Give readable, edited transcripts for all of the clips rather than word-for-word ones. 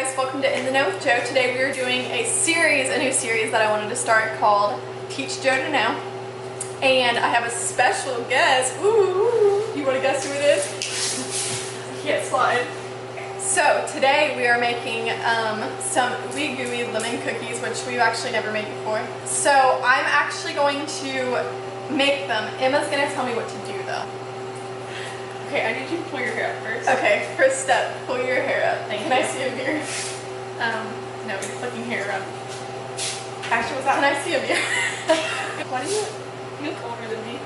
guys, welcome to In the Know with Joe. Today we are doing a new series that I wanted to start called Teach Joe to Know. And I have a special guest. Ooh, you want to guess who it is? I can't slide. So today we are making some ooey gooey lemon cookies, which we've actually never made before. So I'm actually going to make them. Emma's going to tell me what to do though. Okay, I need you to pull your hair up first. Okay, first step, pull your hair up. Thank you. Can I see a mirror? No, you're flicking hair up. Actually, what's that? Can I see a mirror? Why do you look older than me?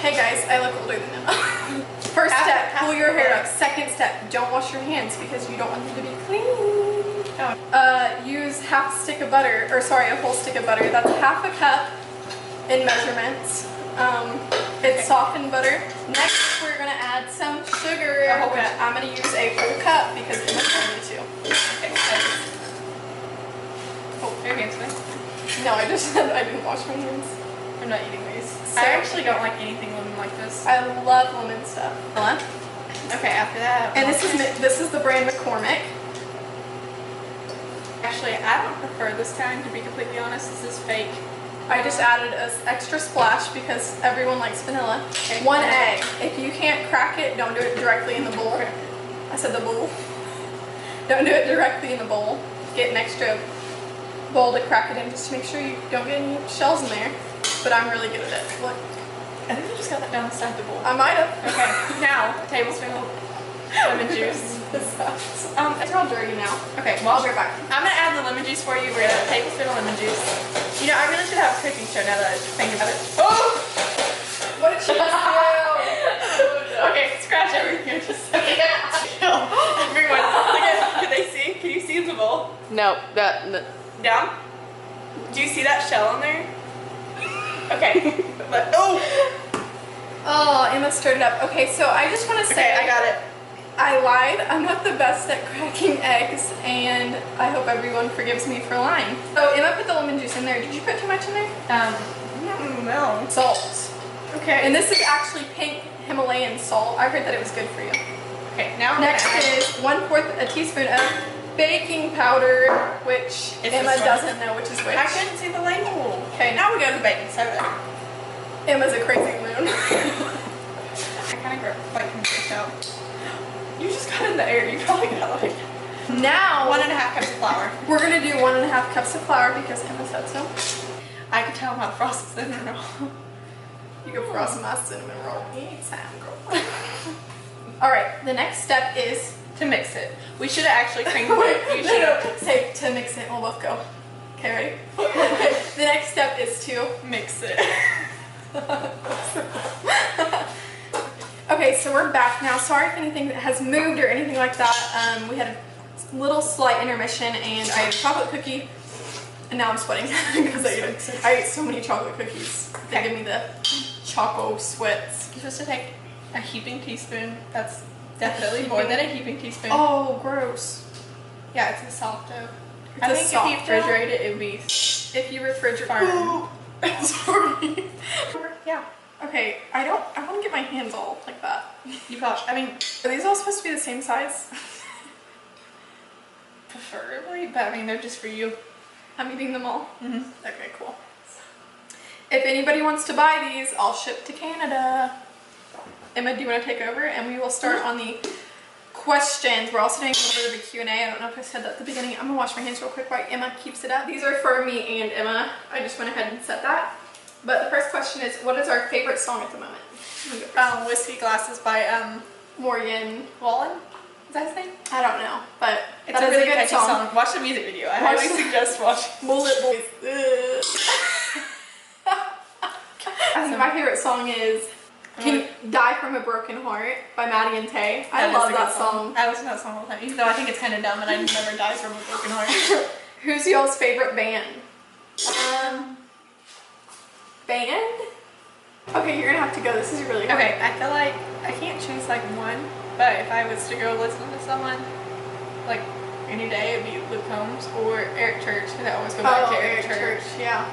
Hey guys, I look older than Emma. First step, pull your hair up. Second step, don't wash your hands because you don't want them to be clean. Oh. Use a whole stick of butter. That's half a cup in measurements. It's softened butter. Next, we're gonna add some sugar. I'm gonna use a full cup because Emma told me to. Okay. Oh, your hands clean? No, I just said I didn't wash my hands. I'm not eating these. So, I actually don't like anything lemon like this. I love lemon stuff. Okay, after that. And this is the brand McCormick. Actually, I don't prefer this kind, to be completely honest. This is fake. I just added an extra splash because everyone likes vanilla. Okay. 1 egg. If you can't crack it, don't do it directly in the bowl. I said the bowl. Don't do it directly in the bowl. Get an extra bowl to crack it in just to make sure you don't get any shells in there. But I'm really good at it. Look. I think you just got that down inside the bowl. I might have. Okay, now a tablespoon of lemon juice. It's all dirty now. Okay, I'll be right back. I'm gonna add the lemon juice for you. We're gonna have a tablespoon of lemon juice. You know, I really should have a cooking show now that I think about it. Oh! What did she just do? Okay, scratch everything. Just everyone, look at. Can they see? Can you see the bowl? No, Down. Do you see that shell in there? Okay. Oh, Emma stirred it up. Okay, so I just want to say. Okay, I got it. I lied. I'm not the best at cracking eggs, and I hope everyone forgives me for lying. So Emma put the lemon juice in there. Did you put too much in there? No. Salt. Okay. And this is actually pink Himalayan salt. I heard that it was good for you. Okay, now next is 1/4 a teaspoon of baking powder, which Emma doesn't know which is which. I couldn't see the label. Okay, now we go to baking soda. Emma's a crazy loon. I kind of like this out. You just got in the air. You probably got like. Now 1.5 cups of flour. We're gonna do 1.5 cups of flour because Emma said so. I can tell my frost cinnamon roll. You can frost my cinnamon roll anytime, girl. All right. The next step is to mix it. We should have actually creamed it. No. Say to mix it. We'll both go. Okay, ready? The next step is to mix it. Okay, so we're back now. Sorry if anything has moved or anything like that. We had a little slight intermission and I ate a chocolate cookie and now I'm sweating because I ate so many chocolate cookies. They give me the choco sweats. You're supposed to take a heaping teaspoon. That's definitely more than a heaping teaspoon. Oh, gross. Yeah, it's a soft dough. I think if you refrigerate it, it would be if you refrigerate it. Sorry. Yeah. Okay, I want to get my hands all like that. You probably, I mean, are these all supposed to be the same size? Preferably, but I mean, they're just for you. I'm eating them all? Mm-hmm. Okay, cool. If anybody wants to buy these, I'll ship to Canada. Emma, do you want to take over? And we will start on the questions. We're also doing a little bit of a Q&A. I don't know if I said that at the beginning. I'm going to wash my hands real quick while Emma keeps it up. These are for me and Emma. I just went ahead and set that. But the first question is, what is our favorite song at the moment? Whiskey Glasses by Morgan Wallen. Is that his name? I don't know, but it's a really good song. Watch the music video. I highly suggest watching. Bullet Boys. My favorite song is Can You Die From a Broken Heart by Maddie and Tay. I love that song. I listen to that song all the time, even though I think it's kind of dumb and I never die from a broken heart. Who's y'all's favorite band? Band? Okay, you're gonna have to go. This is really hard. Okay, I feel like I can't choose like one, but if I was to go listen to someone, like any day, it'd be Luke Combs or Eric Church, because I always go back to Eric Church. Yeah.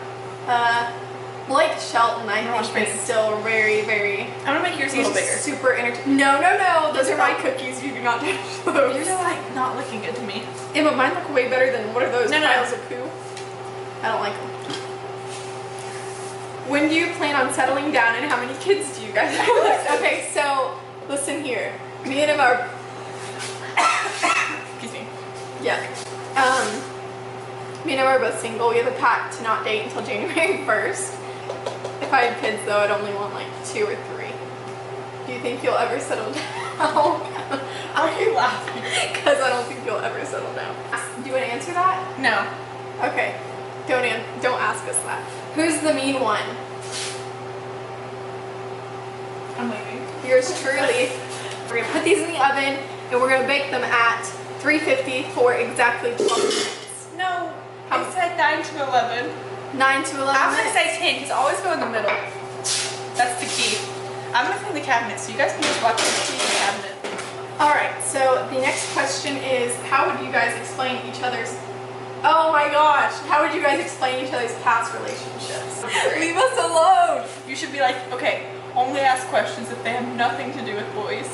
Blake Shelton, I Wash think, is face. still very, very. I'm gonna make yours a little bigger. Super entertaining. No, no, no. Those are my cookies. You do not touch those. Yours are like not looking good to me. Yeah, but mine look way better than what are those No, no. piles of poo? I don't like them. When do you plan on settling down, and how many kids do you guys have? Okay, so listen here. Me and him are. Excuse me. Yeah. Me and him are both single. We have a pact to not date until January 1st. If I had kids, though, I'd only want like 2 or 3. Do you think you'll ever settle down? Why are you laughing? Because I don't think you'll ever settle down. Do you want to answer that? No. Okay. Don't ask us that. Who's the mean one? I'm leaving. Yours truly. We're gonna put these in the oven and we're gonna bake them at 350 for exactly 12 minutes. No. I said 9 to 11. 9 to 11 I'm gonna minutes. say 10 because always go in the middle. That's the key. I'm gonna clean the cabinet, so you guys can just watch me clean the cabinet. Alright, so the next question is, how would you guys explain each other's... Oh my gosh, how would you guys explain each other's past relationships? Leave us alone! You should be like, okay, only ask questions if they have nothing to do with boys.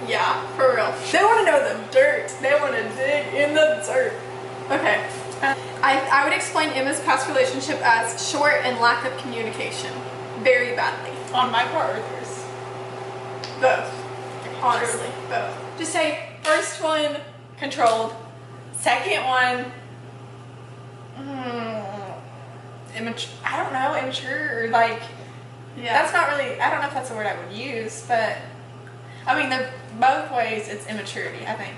Yeah, for real. They want to know the dirt. They want to dig in the dirt. Okay. I would explain Emma's past relationship as short and lack of communication. Very badly. On my part or yours? Both. Honestly, both. Just say, first one, Controlled. Second one, immature. I don't know, immature or like. yeah. That's not really. I don't know if that's the word I would use, but I mean, they're both ways. It's immaturity. I think.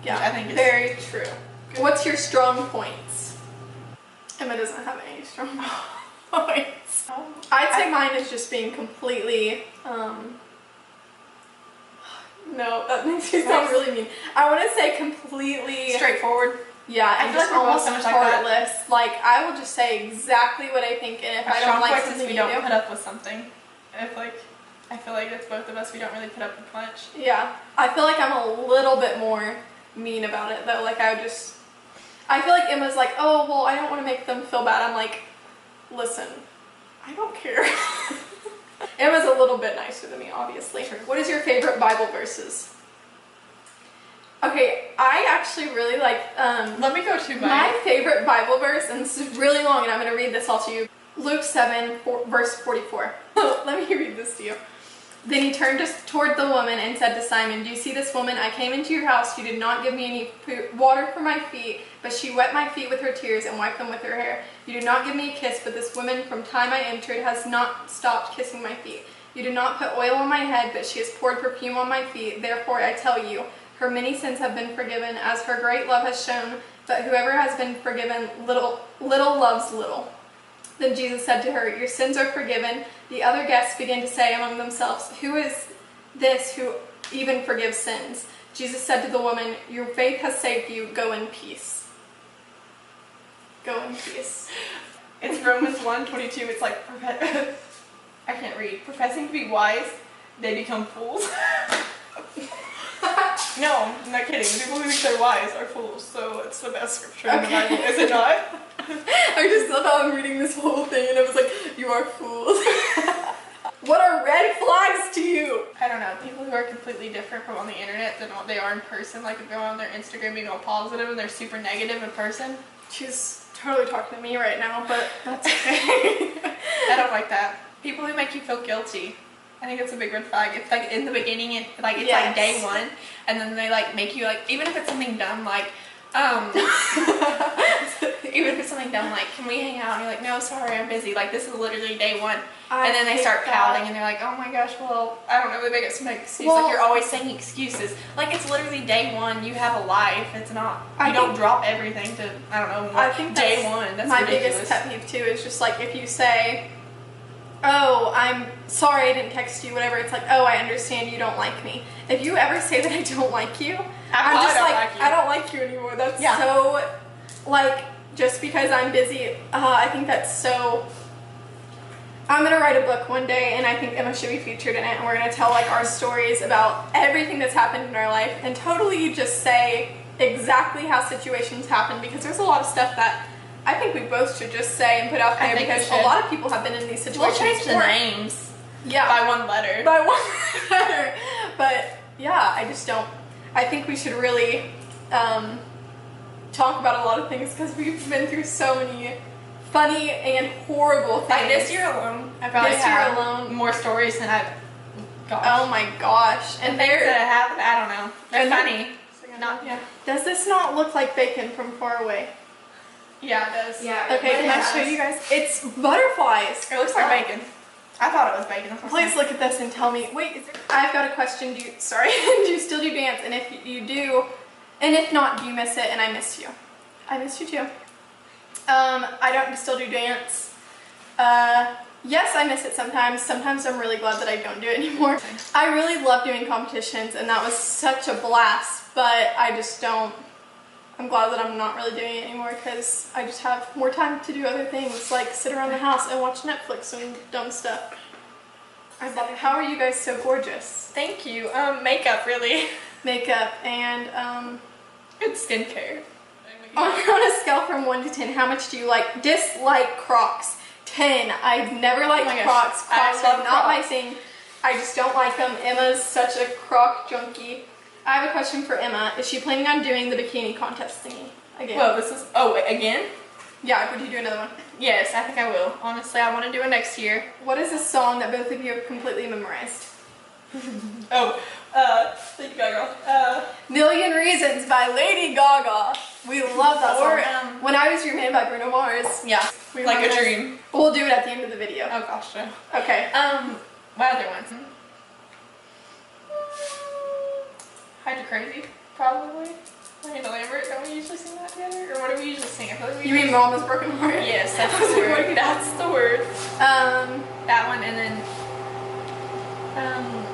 yeah, I think it's very true. What's your strong points? Emma doesn't have any strong points. I'd say mine is just being completely, no, that makes me sound really mean. I want to say completely straightforward. Yeah, I and feel just like we're both almost so much like that. heartless. Like, I will just say exactly what I think, and if I don't like something, we you don't do. put up with something. If like, I feel like it's both of us. We don't really put up with much. Yeah, I feel like I'm a little bit more mean about it though. Like, I feel like Emma's like, oh well, I don't want to make them feel bad. I'm like, listen, I don't care. Emma's a little bit nicer than me, obviously. Sure. What is your favorite Bible verses? Okay, I actually really like, Let me go to my favorite Bible verse, and this is really long, and I'm going to read this all to you. Luke 7, verse 44. Let me read this to you. Then he turned toward the woman and said to Simon, do you see this woman? I came into your house. You did not give me any water for my feet, but she wet my feet with her tears and wiped them with her hair. You did not give me a kiss, but this woman from time I entered has not stopped kissing my feet. You did not put oil on my head, but she has poured perfume on my feet. Therefore I tell you, her many sins have been forgiven, as her great love has shown, but whoever has been forgiven little loves little. Then Jesus said to her, your sins are forgiven. The other guests began to say among themselves, who is this who even forgives sins? Jesus said to the woman, your faith has saved you. Go in peace. Go in peace. It's Romans 1:22. It's like, I can't read. Professing to be wise, they become fools. No, I'm not kidding. The people who think they're wise are fools, so it's the best scripture in the Bible, is it not? I just love how I'm reading this whole thing and I was like, you are fools. What are red flags to you? I don't know. People who are completely different from on the internet than what they are in person. Like if they're on their Instagram being all positive and they're super negative in person. She's totally talking to me right now, but that's okay. I don't like that. People who make you feel guilty. I think it's a big red flag. It's like in the beginning, it's like day one, and then they like make you like, even if it's something dumb like, even if it's something dumb like, can we hang out? And you're like, no, sorry, I'm busy. Like this is literally day one. And then they start pouting and they're like, oh my gosh, well, I don't know, they make it some excuse. Well, like you're always saying excuses. Like it's literally day one, you have a life. It's not, you don't drop everything to, I don't know, I think day one. That's my ridiculous. biggest pet peeve too is just like if you say, oh, I'm sorry I didn't text you, whatever, it's like, oh, I understand you don't like me. If you ever say that I don't like you, I'm just like, I don't like you anymore. That's so, like, just because I'm busy, I think that's so, I'm going to write a book one day, and I think Emma should be featured in it, and we're going to tell, like, our stories about everything that's happened in our life, and totally just say exactly how situations happen, because there's a lot of stuff that I think we both should just say and put out there because a lot of people have been in these situations. We'll change the names. Yeah. By one letter. By one letter. But yeah, I just don't. I think we should really talk about a lot of things because we've been through so many funny and horrible things. Like this year alone, I probably have more stories than I've got. Oh my gosh. And things that happened, I don't know. They're funny. Yeah. Does this not look like bacon from far away? Yeah, it does. Yeah. Okay, can I show you guys? It's butterflies. It looks like bacon. I thought it was bacon. Please look at this and tell me. Wait, I've got a question. Do you still do dance? And if you do, and if not, do you miss it? And I miss you. I miss you too. I don't still do dance. Yes, I miss it sometimes. Sometimes I'm really glad that I don't do it anymore. I really love doing competitions, and that was such a blast. But I just don't. I'm glad that I'm not really doing it anymore because I just have more time to do other things like sit around the house and watch Netflix and dumb stuff. I love it. How are you guys so gorgeous? Thank you. Makeup, really. Makeup and good skincare. On a scale from 1 to 10, how much do you dislike Crocs? 10. I've never liked Crocs. Crocs are not my thing. I just don't like them. Emma's such a Croc junkie. I have a question for Emma. Is she planning on doing the bikini contest thingy again? Well, again? Yeah, would you do another one? Yes, I think I will. Honestly, I want to do it next year. What is a song that both of you have completely memorized? Lady Gaga. Million Reasons by Lady Gaga. We love that song. When I Was Your Man by Bruno Mars. Yeah, like a dream. We'll do it at the end of the video. Oh gosh, no. Okay. What other ones? Hide You Crazy, probably. Miranda Lambert, don't we usually sing that together? Or what do we usually sing? I feel like you mean Mama's Broken Heart? Yes, that's the word. That's the word. That one, and then,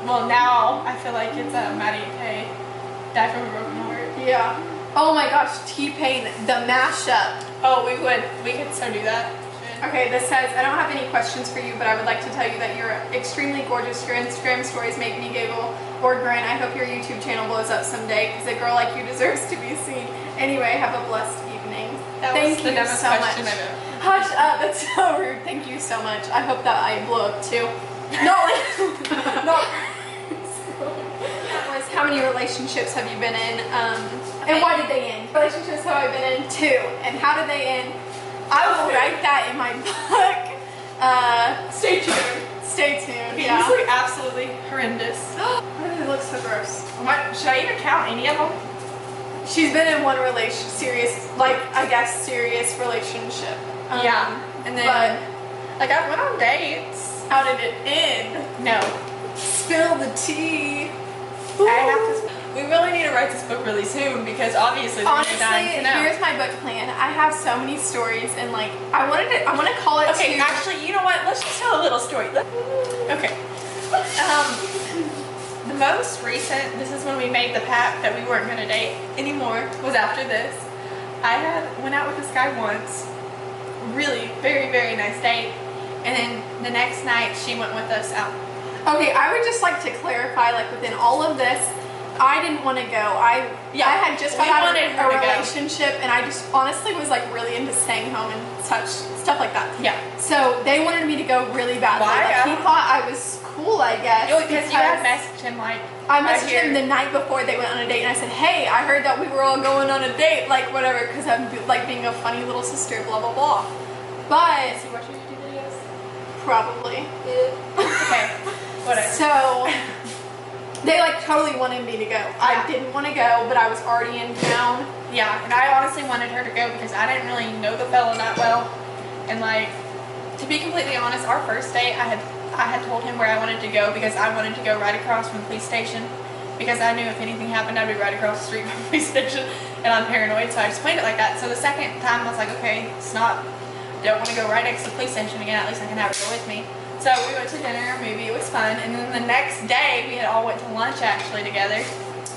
well, now I feel like it's Maddie K. Die from a Broken Heart. Yeah. Oh my gosh, T-Pain, the mashup. Oh, we could so do that. Okay, this says, I don't have any questions for you, but I would like to tell you that you're extremely gorgeous. Your Instagram stories make me giggle or grin. I hope your YouTube channel blows up someday because a girl like you deserves to be seen. Anyway, have a blessed evening. Thank you so much. Hush up, that's so rude. Thank you so much. I hope that I blow up too. Not how many relationships have you been in? And why did they end? Relationships have I been in? 2. And how did they end? I will write that in my book. Stay tuned. Stay tuned. These look absolutely horrendous. It looks so gross. What? Should I even count any of them? She's been in one serious relationship. Yeah. And then, I went on dates. How did it end? No. Spill the tea. We really need to write this book really soon because obviously honestly, here's my book plan. I have so many stories and I want to call it. Okay, actually, you know what? Let's just tell a little story. Okay. The most recent, this is when we made the pact that we weren't going to date anymore, was after this. I went out with this guy once, really very, very nice date, and then the next night she went with us out. Okay, I would just like to clarify, within all of this, I didn't want to go. I had just got out of a relationship, and I just honestly was really into staying home and such stuff like that. Yeah. So they wanted me to go really badly. Why? He thought I was cool, I guess. Because you had messaged him I messaged him the night before they went on a date, and I said, "Hey, I heard that we were all going on a date, whatever," because I'm being a funny little sister, blah blah blah. But does he watch your YouTube videos? Probably. Okay. Whatever. So. They totally wanted me to go. Yeah. I didn't want to go, but I was already in town. Yeah, and I honestly wanted her to go because I didn't really know the fella that well. And to be completely honest, our first date, I had told him where I wanted to go because I wanted to go right across from the police station because I knew if anything happened, I'd be right across the street from the police station, and I'm paranoid, so I just planned it like that. So the second time, I was like, okay, don't want to go right next to the police station again. At least I can have her go with me. So we went to dinner, movie, it was fun, and then the next day we had all went to lunch actually together.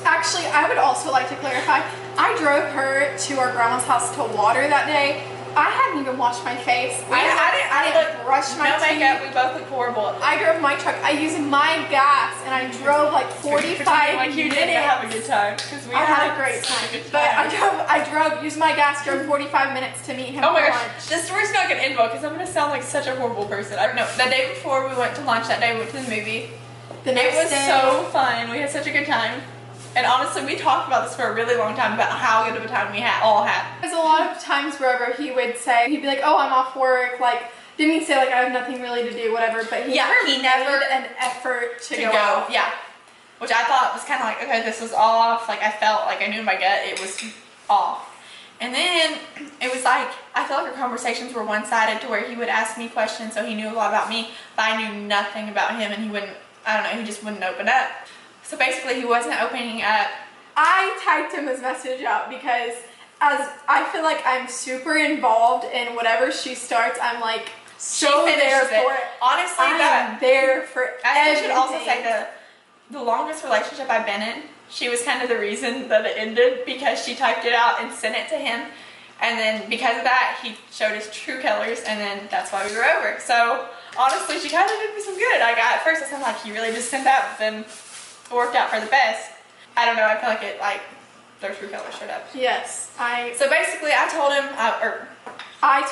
Actually, I would also like to clarify, I drove her to our grandma's house to water that day, I hadn't even washed my face. I didn't brush my teeth. No makeup. We both look horrible. I drove my truck. I used my gas, and I drove like 45 like you minutes. didn't have a good time. I had a great time. But used my gas, drove 45 minutes to meet him oh my for gosh, lunch. this story's not gonna end well because I'm gonna sound like such a horrible person. I don't know. The day before we went to lunch, that day we went to the movie. The next it was day, so fun. We had such a good time. And honestly, we talked about this for a really long time about how good of a time we all had. There's a lot of times wherever he would say, he'd be like, oh, I'm off work, like, didn't he say like I have nothing really to do, whatever, but he never made an effort to go out. Yeah. Which I thought was kind of like, okay, this was off. Like I felt like I knew in my gut it was off. And then it was like, I felt like our conversations were one-sided to where he would ask me questions, so he knew a lot about me, but I knew nothing about him, and he wouldn't, I don't know, he just wouldn't open up. So basically he wasn't opening up. I typed him his message out because as I feel like I'm super involved in whatever she starts, I'm like so there for it. Honestly, I'm there for I should also say the longest relationship I've been in, she was kind of the reason that it ended because she typed it out and sent it to him. And then because of that, he showed his true colors, and then that's why we were over. So honestly, she kind of did me some good. At first I sounded like he really just sent that, but then it worked out for the best. I don't know, I feel like it, like, their true colors showed up. Yes, So basically I told him, I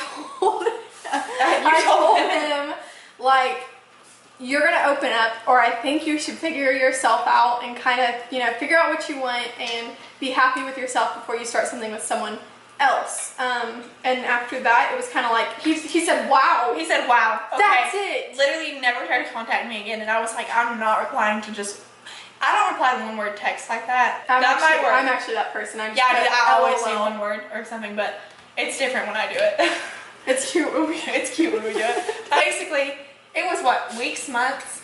told him, like, you're gonna open up, or I think you should figure yourself out and kind of, you know, figure out what you want and be happy with yourself before you start something with someone else. And after that, it was kind of like, he said, wow. He said, wow. Okay. That's it. Literally never tried to contact me again, and I was like, I'm not replying to just, I don't reply to one-word text like that. I'm actually that person. I always say one word or something, but it's different when I do it. It's cute when we do it. Basically, it was what, weeks, months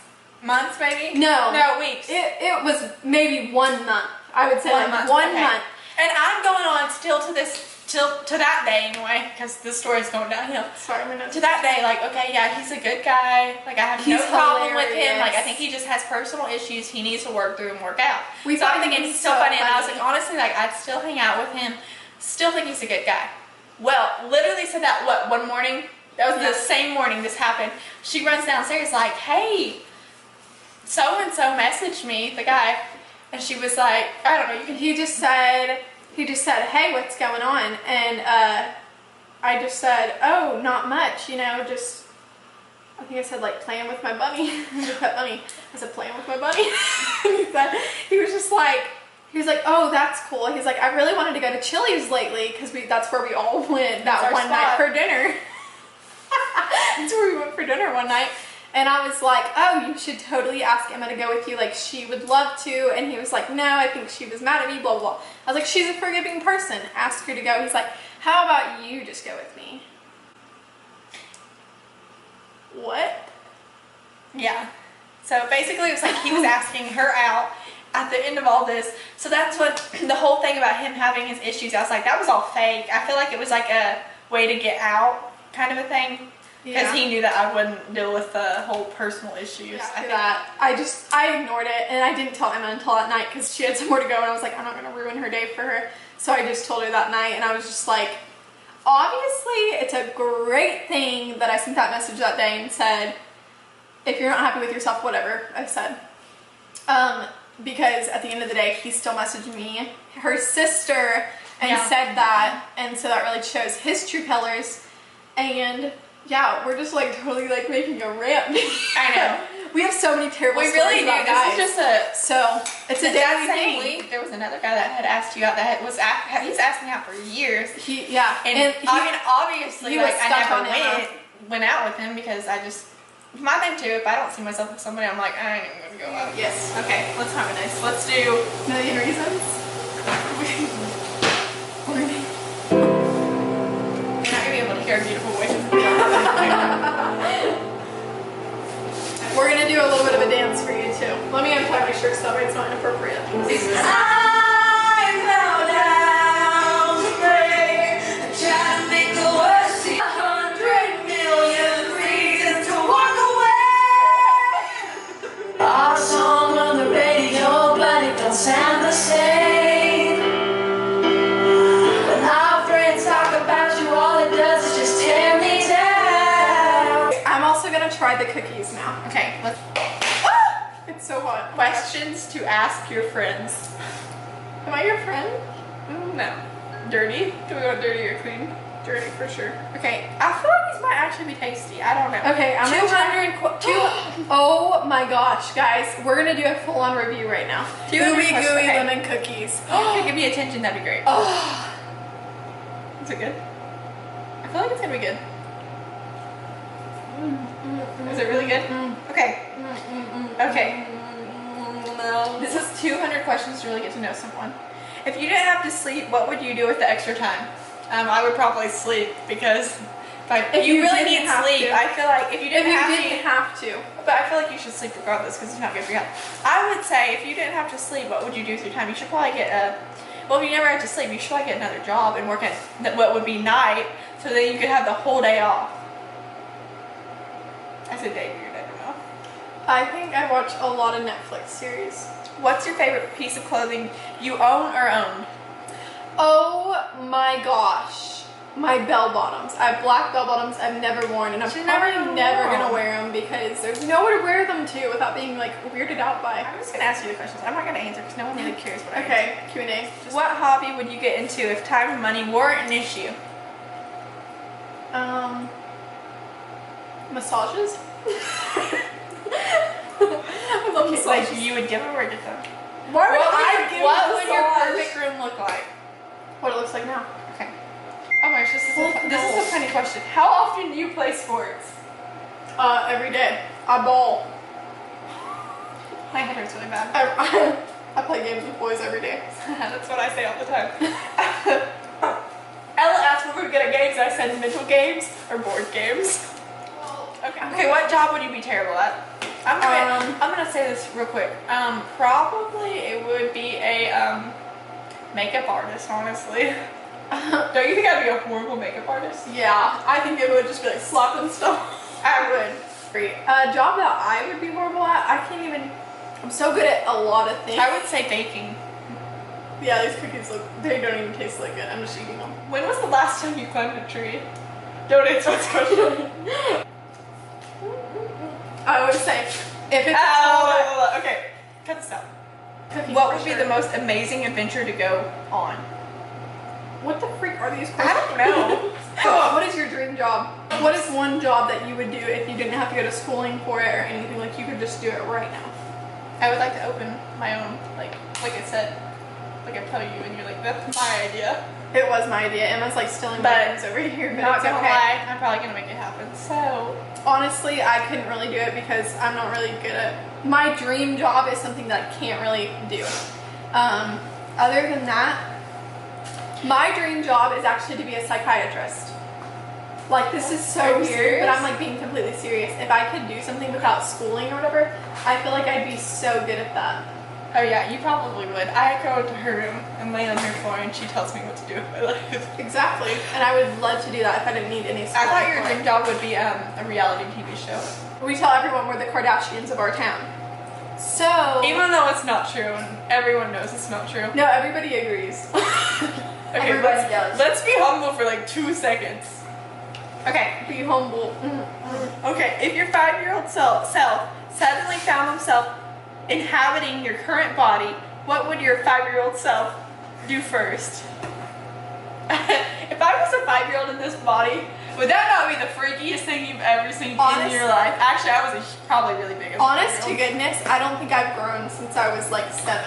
maybe? No, weeks. It was maybe 1 month. I would say one month. And I'm going on still to that day anyway, because this story's going downhill. Sorry, I'm gonna. To that day, like, okay, yeah, he's a good guy. Like, I have no problem with him. Like, I think he just has personal issues he needs to work through and work out. So I'm thinking he's so funny, and I was like, honestly, like, I'd still hang out with him. Still think he's a good guy. Well, literally said that, what, one morning? That was the same morning this happened. She runs downstairs like, hey, so-and-so messaged me, the guy, and she was like, I don't know, he just said, hey, what's going on? And I just said, oh, not much, you know, just, I think I said, like, playing with my bunny, with that bunny. I said, playing with my bunny. he was like, oh, that's cool. He's like, I really wanted to go to Chili's lately, because that's where we all went that one night for dinner. That's where we went for dinner one night. And I was like, oh, you should totally ask Emma to go with you. Like, she would love to. And he was like, no, I think she was mad at me, blah, blah, blah. I was like, she's a forgiving person. Ask her to go. He's like, how about you just go with me? What? Yeah. So basically, it was like he was asking her out at the end of all this. So that's what the whole thing about him having his issues, I was like, that was all fake. I feel like it was like a way to get out kind of a thing. Because he knew that I wouldn't deal with the whole personal issues. I ignored it, and I didn't tell Emma until that night because she had somewhere to go, and I was like, I'm not going to ruin her day for her. So I just told her that night, and I was just like, obviously, it's a great thing that I sent that message that day and said, if you're not happy with yourself, whatever, I said. Because at the end of the day, he still messaged me, her sister, and said that, and so that really shows his true colors. And yeah, we're just like totally like making a rant. I know. We have so many terrible stories really about guys. This is just it's a daily thing. Week, there was another guy that had asked you out he's asked me out for years. And I mean, obviously, like, I never went out with him because my thing too, if I don't see myself with somebody, I'm like, I ain't even gonna go out. Yes. Okay, let's harmonize. Let's do million reasons. You're not gonna be able to hear our beautiful voices. We're gonna do a little bit of a dance for you too. Let me untie my shirt so it's not inappropriate. I fell down to pray, trying to make the worst seem 100 million reasons to walk away. Our song on the radio, but it don't sound the same. When our friends talk about you, all it does is try the cookies now. Okay, let's. It's so hot. Questions to ask your friends. Am I your friend? No. Dirty? Do we want dirty or clean? Dirty for sure. Okay, I feel like these might actually be tasty. I don't know. Okay, I'm gonna try. Oh my gosh, guys, we're gonna do a full-on review right now. 200 Gooey questions, gooey okay. lemon cookies. Okay, give me attention, that'd be great. Oh, Is it good? I feel like it's gonna be good. Is it really good? Okay. Okay. This is 200 questions to really get to know someone. If you didn't have to sleep, what would you do with the extra time? I would probably sleep because if you really need sleep, I feel like if you didn't have to. But I feel like you should sleep regardless because it's not good for your health. I would say if you didn't have to sleep, what would you do with your time? You should probably get well, if you never had to sleep, you should probably get another job and work at what would be night so that you could have the whole day off. I said day, weird, I don't know. I think I watch a lot of Netflix series. What's your favorite piece of clothing you own or owned? Oh my gosh. My bell bottoms. I have black bell bottoms I've never worn, and I'm probably never gonna wear them because there's nowhere to wear them to without being like weirded out by. I'm just gonna ask you the questions. I'm not gonna answer because no one really cares what I answer. Okay, Q&A. What hobby would you get into if time and money weren't an issue? Massages? I love Okay, massages. like you would give them or get them? Why would I give What a would your massage? perfect room look like? What it looks like now. Okay. Oh my gosh, this is a funny question. How often do you play sports? Every day. I ball. My head hurts really bad. I play games with boys every day. That's what I say all the time. Ella asked what we would get at games, and I said mental games or board games. Okay. Okay, what job would you be terrible at? I'm gonna say this real quick. Probably it would be a makeup artist, honestly. Don't you think I'd be a horrible makeup artist? Yeah, I think it would just be like slapping stuff. I would. A job that I would be horrible at, I can't even, I'm so good at a lot of things. I would say baking. Yeah, these cookies they don't even taste like good. I'm just eating them. When was the last time you climbed a tree? Don't answer this question. I would say, if it's okay, cut this out. cookies What for would be sure. the most amazing adventure to go on? What the freak are these I questions? don't know. What is your dream job? What is one job that you would do if you didn't have to go to schooling for it or anything? Like you could just do it right now. I would like to open my own, like I said, like I tell you, and you're like, that's my idea. It was my idea. Emma's like stealing my things over here, but Not it's gonna okay. lie, I'm probably gonna make it happen. So Honestly, I couldn't really do it because I'm not really good at. My dream job is something that I can't really do. Other than that, my dream job is actually to be a psychiatrist. Like this is so weird, but I'm like being completely serious. If I could do something without schooling or whatever, I feel like I'd be so good at that. oh yeah, you probably would. I go to her room and lay on her floor, and she tells me what to do with my life. Exactly, and I would love to do that if I didn't need any I schooling. thought your for it. dream job would be a reality TV show. We tell everyone we're the Kardashians of our town. So Even though it's not true, and everyone knows it's not true. no, everybody agrees. Okay, Everybody does. let's be humble for like 2 seconds. Okay, Be humble. okay. If your 5-year-old self suddenly found himself inhabiting your current body, what would your 5-year-old self do first? If I was a 5-year-old in this body, would that not be the freakiest thing you've ever seen in your life? Actually, I was probably really big. As a Honest to 5-year-old. goodness, I don't think I've grown since I was like 7.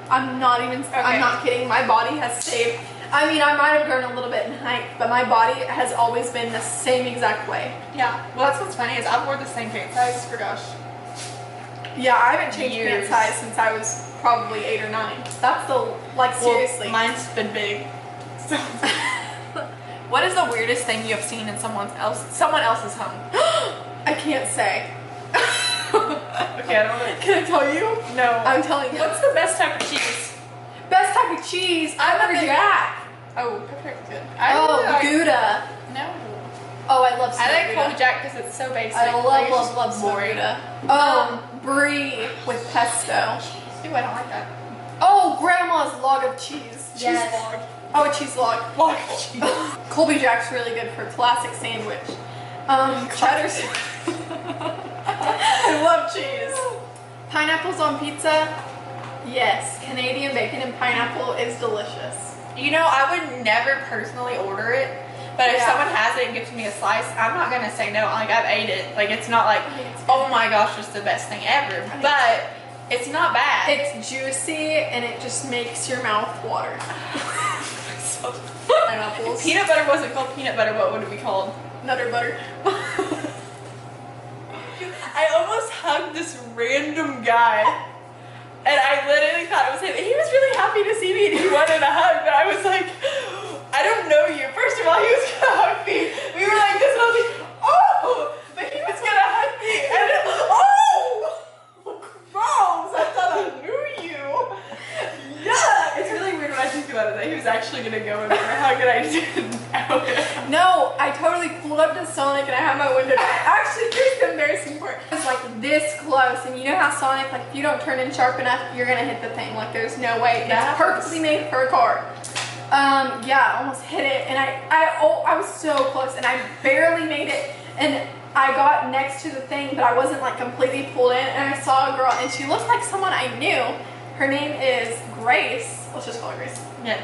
I'm not even. Okay. I'm not kidding. My body has stayed. I mean, I might have grown a little bit in height, but my body has always been the same exact way. Yeah. Well, that's what's funny is I've worn the same pant size for gosh. Yeah, I haven't changed pant Years. size since I was probably 8 or 9. That's the seriously. Well, mine's been big. So. What is the weirdest thing you have seen in someone else's home? I can't say. Okay, I don't know. Can I tell you? No. I'm telling you. What's the best type of cheese? Best type of cheese? Pepper Jack. Oh, pepper good. Gouda. No. Oh, I love I smoked like Gouda. Colby Jack because it's so basic. I Like, it's love just smoked boring. Gouda. Brie with pesto. Ew, I don't like that. Oh, grandma's log of cheese. Yes. Cheese log. Oh, a cheese log. Log of cheese. Colby Jack's really good for classic sandwich. Cheddar's. I love cheese. Pineapples on pizza? Yes. Canadian bacon and pineapple is delicious. You know, I would never personally order it, but if someone has it and gives me a slice, I'm not gonna say no. Like, I've ate it. Like, it's not like, oh my gosh, it's the best thing ever. But it's not bad. It's juicy and it just makes your mouth water. Pineapples. If peanut butter wasn't called peanut butter, what would it be called? Nutter butter. I almost hugged this random guy, and I literally thought it was him. And he was really happy to see me, and he wanted a hug, but I was like, I don't know you. First of all, he was gonna hug me. We were like this, and I was like, oh! But he was gonna hug me, and then, oh! Gross! I thought I knew you. Yeah! It's really weird when I think about it that he was actually gonna go and give her a hug, and I didn't know it. No, I totally pulled up to Sonic and I had my window down. Actually, here's the embarrassing part. It's like this close, and you know how Sonic, like if you don't turn in sharp enough, you're gonna hit the thing. Like there's no way. It's perfectly made for a car. Yeah, I almost hit it, and I was so close, and I barely made it, and I got next to the thing, but I wasn't like completely pulled in, and I saw a girl, and she looked like someone I knew. Her name is Grace. Let's just call her Grace. Yeah.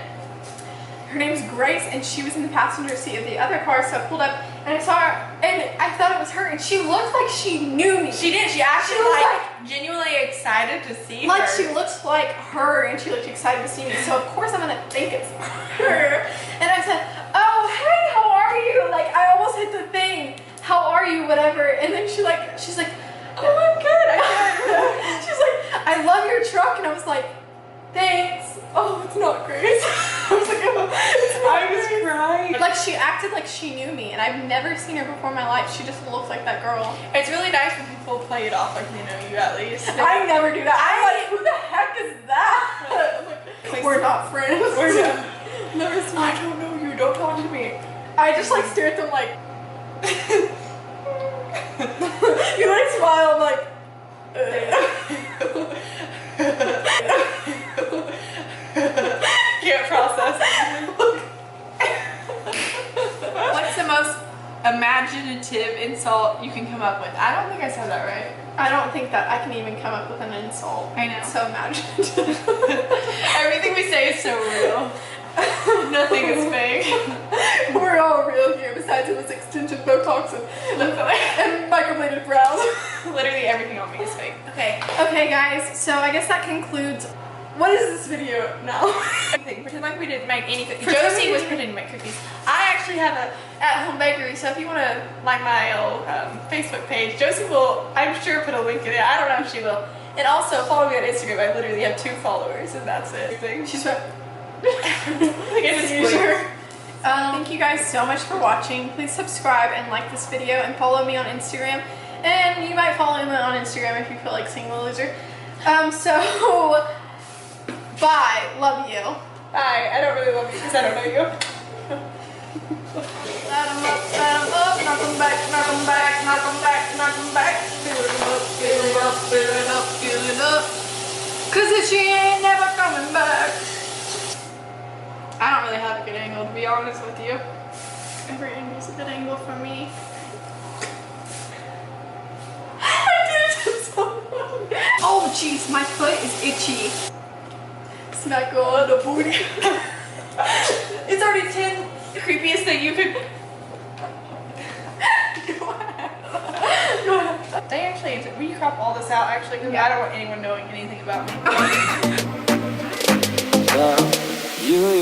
Her name's Grace, and she was in the passenger seat of the other car, so I pulled up, and I saw her, and I thought it was her, and she looked like she knew me. She did. She actually was like genuinely excited to see like her. she looked like her, and she looked excited to see me, so of course I'm gonna think it's her. And I said, oh, hey, how are you? Like, I almost hit the thing. How are you? Whatever. And then she's like, oh, I'm good. she's like, I love your truck. And I was like, thanks. Oh, it's not Grace. I was like, oh, I was crying. like, she acted like she knew me, and I've never seen her before in my life. She just looks like that girl. It's really nice when people play it off like they know you at least. I never do that. I'm like, who the heck is that? Like, we're not friends. We're not. Never seen. I don't know you. Don't talk to me. I just like stare at them like. You like smile. I'm like. Can't process it. What's the most imaginative insult you can come up with? I don't think I said that right. I don't think that I can even come up with an insult. I know. It's so imaginative. Everything we say is so real. Nothing is fake. We're all real here, besides it was extension Botox and microbladed brows. Literally everything on me is fake. Okay. Okay, guys. So I guess that concludes. What is this video now? Pretend like we didn't make any cookies. Josie was pretending to make cookies. I actually have a at-home bakery, so if you want to like my old Facebook page, Josie will, I'm sure, put a link in it. I don't know if she will. And also follow me on Instagram. I literally have 2 followers, and that's it. She's right. Sure. Thank you guys so much for watching. Please subscribe and like this video, and follow me on Instagram. And you might follow me on Instagram if you feel like seeing the loser. So bye. Love you. Bye. I don't really love you because I don't know you. Let 'em up, knock 'em back, knock 'em back, knock 'em back, knock 'em back. Fill it up, fill it up, fill it up, fill it up. 'Cause she ain't never coming back. I don't really have a good angle, to be honest with you. Every angle's a good angle for me. Oh jeez, my foot is itchy. Smack on the booty. It's already 10 creepiest thing you could. Go ahead. They actually, will you crop all this out actually? Because I don't want anyone knowing anything about me. You